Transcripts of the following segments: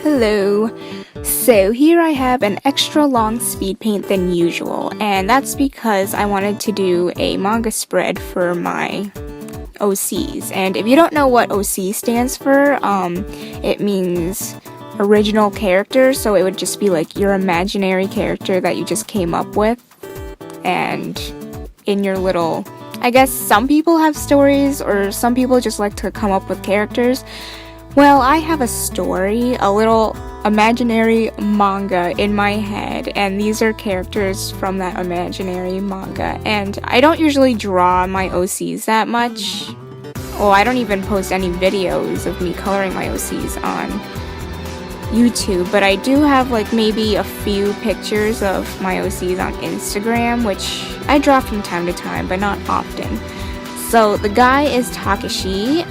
Hello. So here I have an extra long speed paint than usual, and that's because I wanted to do a manga spread for my OCs. And if you don't know what OC stands for, it means original character, so it would just be like your imaginary character that you just came up with. And in your little, I guess some people have stories, or some people just like to come up with characters. Well, I have a story, a little imaginary manga in my head, and these are characters from that imaginary manga. And I don't usually draw my OCs that much. Well, I don't even post any videos of me coloring my OCs on YouTube, but I do have like maybe a few pictures of my OCs on Instagram, which I draw from time to time, but not often. So the guy is Takashi.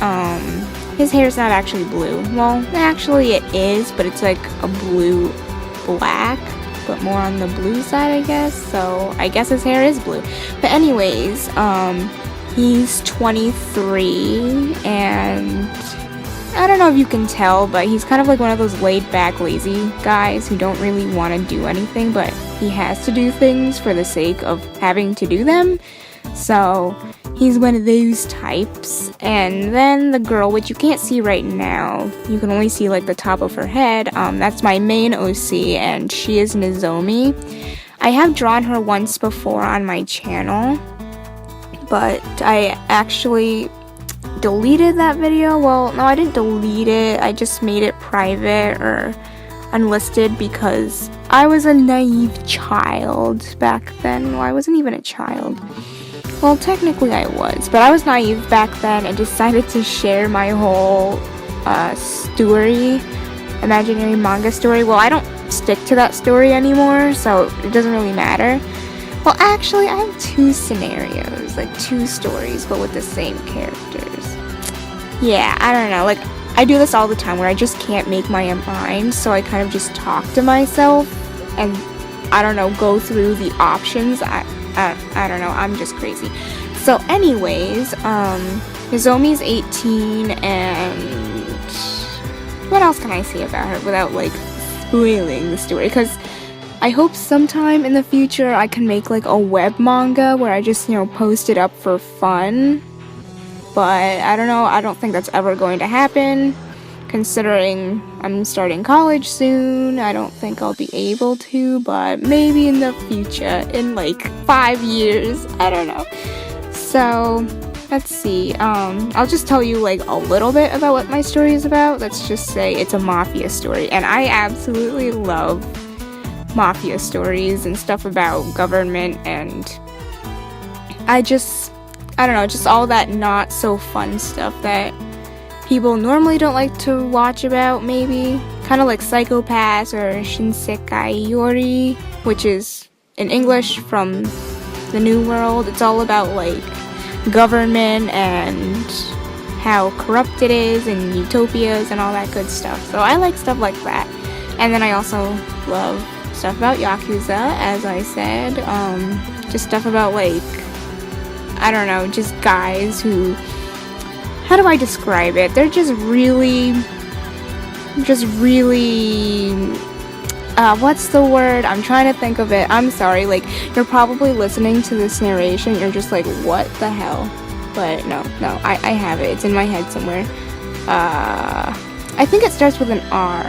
His hair's not actually blue. Well, actually it is, but it's like a blue-black, but more on the blue side, I guess. So I guess his hair is blue. But anyways, he's 23, and I don't know if you can tell, but he's kind of like one of those laid-back, lazy guys who don't really want to do anything, but he has to do things for the sake of having to do them. So he's one of those types. And then the girl, which you can't see right now, you can only see like the top of her head, that's my main OC, and she is Nozomi. I have drawn her once before on my channel, but I actually deleted that video. Well, no, I didn't delete it, I just made it private or unlisted because I was a naive child back then. Well, I wasn't even a child. Well, technically I was, but I was naive back then and decided to share my whole story, imaginary manga story. Well, I don't stick to that story anymore, so it doesn't really matter. Well, actually, I have two scenarios, like two stories, but with the same characters. Yeah, I don't know, like, I do this all the time where I just can't make my own mind, so I kind of just talk to myself and, I don't know, go through the options. I don't know, I'm just crazy. So anyways, Nozomi's 18, and what else can I say about her without, like, spoiling the story? Because I hope sometime in the future I can make, like, a web manga where I just, post it up for fun. But I don't know, I don't think that's ever going to happen. Considering I'm starting college soon, I don't think I'll be able to, but maybe in the future, in like 5 years, I don't know. So, let's see, I'll just tell you like a little bit about what my story is about. Let's just say it's a mafia story, and I absolutely love mafia stories and stuff about government, and I don't know, just all that not so fun stuff that people normally don't like to watch about, maybe. Kind of like Psychopaths or Shinsekai Yori, which is, in English, from the New World. It's all about, like, government and how corrupt it is and utopias and all that good stuff. So I like stuff like that. And then I also love stuff about Yakuza, as I said. Just stuff about, like, I don't know, just guys who, how do I describe it? They're just really, what's the word? I'm trying to think of it. I'm sorry, like, you're probably listening to this narration, you're just like, what the hell? But no, I have it. It's in my head somewhere. I think it starts with an R.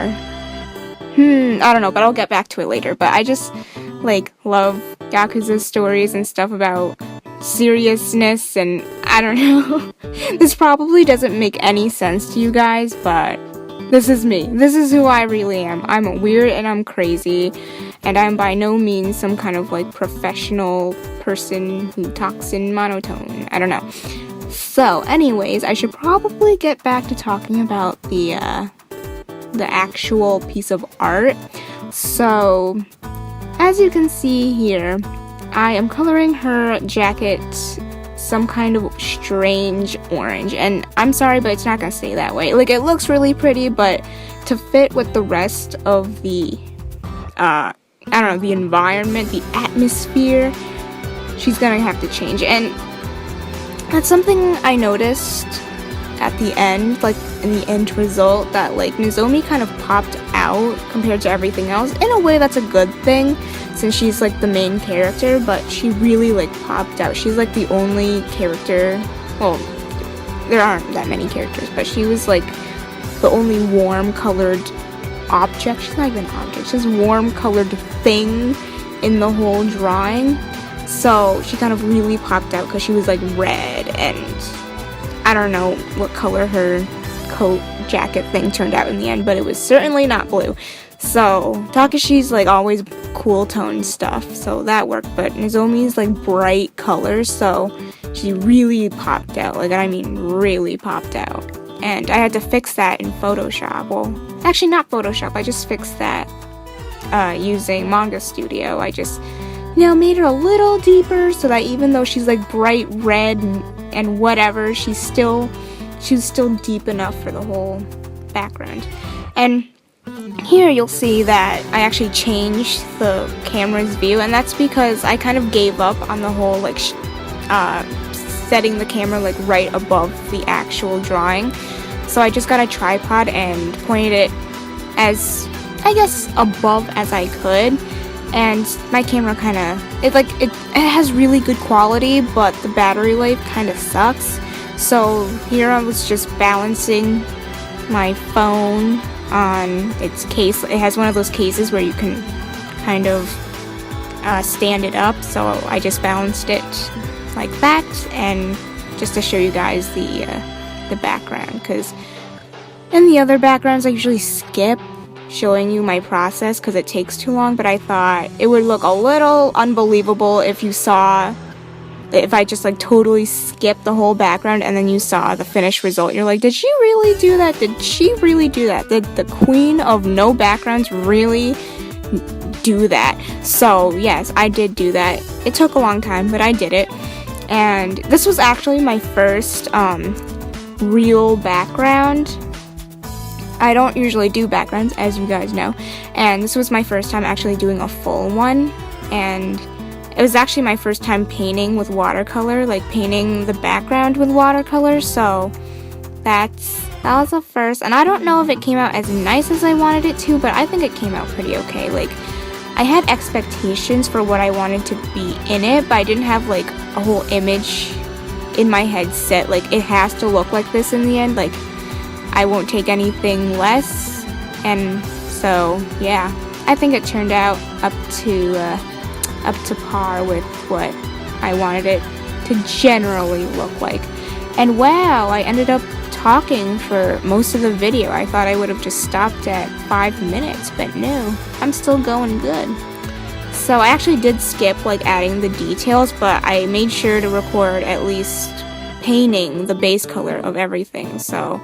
I don't know, but I'll get back to it later. But I just, like, love Yakuza stories and stuff about seriousness, and I don't know. This probably doesn't make any sense to you guys, but this is me. This is who I really am. I'm weird and I'm crazy, and I'm by no means some kind of like professional person who talks in monotone. I don't know. So anyways, I should probably get back to talking about the actual piece of art. So as you can see here, I am coloring her jacket some kind of strange orange, and I'm sorry, but it's not gonna stay that way. Like, it looks really pretty, but to fit with the rest of the, I don't know, the environment, the atmosphere, she's gonna have to change. And that's something I noticed at the end, like in the end result, that like Nozomi kind of popped out compared to everything else. In a way, that's a good thing since she's like the main character, but she really like popped out. She's like the only character, well, there aren't that many characters, but she was like the only warm colored object. She's not even an object, she's a warm colored thing in the whole drawing. So she kind of really popped out because she was like red, and I don't know what color her coat jacket thing turned out in the end, but it was certainly not blue. So Takashi's like always cool tone stuff, so that worked, but Nozomi's like bright colors, so she really popped out. Like, I mean really popped out. And I had to fix that in Photoshop. Well, actually not Photoshop, I just fixed that using Manga Studio. I just, you know, made her a little deeper so that even though she's like bright red and whatever, she was still deep enough for the whole background. And here you'll see that I actually changed the camera's view, and that's because I kind of gave up on the whole like setting the camera like right above the actual drawing. So I just got a tripod and pointed it as, I guess, above as I could. And my camera kind of, it has really good quality, but the battery life kind of sucks. So here I was just balancing my phone on its case. It has one of those cases where you can kind of stand it up. So I just balanced it like that, and just to show you guys the background, because in the other backgrounds I usually skip showing you my process because it takes too long, but I thought it would look a little unbelievable if I just like totally skipped the whole background and then you saw the finished result. You're like, did she really do that? Did she really do that? Did the queen of no backgrounds really do that? So yes, I did do that. It took a long time, but I did it. And this was actually my first real background. I don't usually do backgrounds, as you guys know, and this was my first time actually doing a full one, and it was actually my first time painting with watercolor, like painting the background with watercolor, so that was a first. And I don't know if it came out as nice as I wanted it to, but I think it came out pretty okay. Like, I had expectations for what I wanted to be in it, but I didn't have like a whole image in my head set, like it has to look like this in the end, like I won't take anything less. And so yeah, I think it turned out up to par with what I wanted it to generally look like. And wow, I ended up talking for most of the video. I thought I would have just stopped at 5 minutes, but no, I'm still going good. So I actually did skip like adding the details, but I made sure to record at least painting the base color of everything. So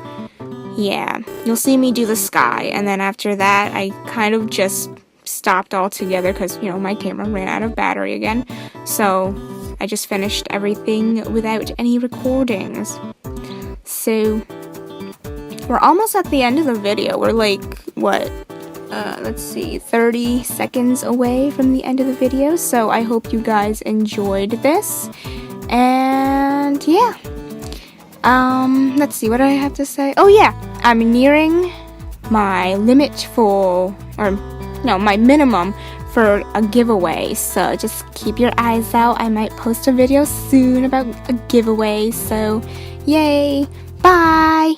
yeah, you'll see me do the sky, and then after that I kind of just stopped altogether because, you know, my camera ran out of battery again. So I just finished everything without any recordings. So we're almost at the end of the video. We're like, what? Let's see, 30 seconds away from the end of the video. So I hope you guys enjoyed this. And yeah. Let's see, what do I have to say? Oh yeah, I'm nearing my limit my minimum for a giveaway. So just keep your eyes out. I might post a video soon about a giveaway. So yay, bye!